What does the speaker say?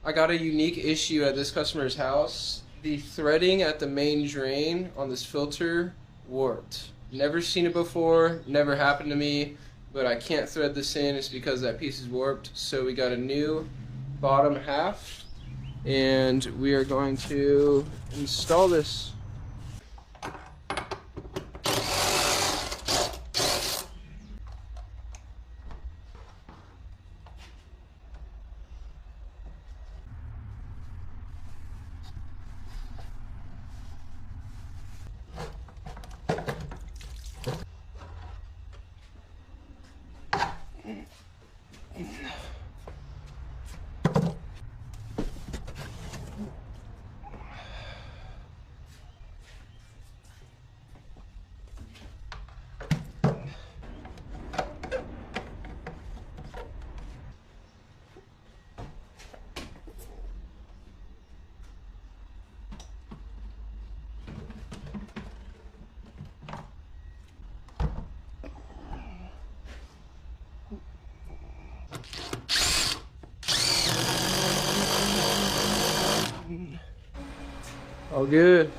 I got a unique issue at this customer's house. The threading at the main drain on this filter warped. Never seen it before, never happened to me, but I can't thread this in. It's because that piece is warped. So we got a new bottom half, and we are going to install this. All good.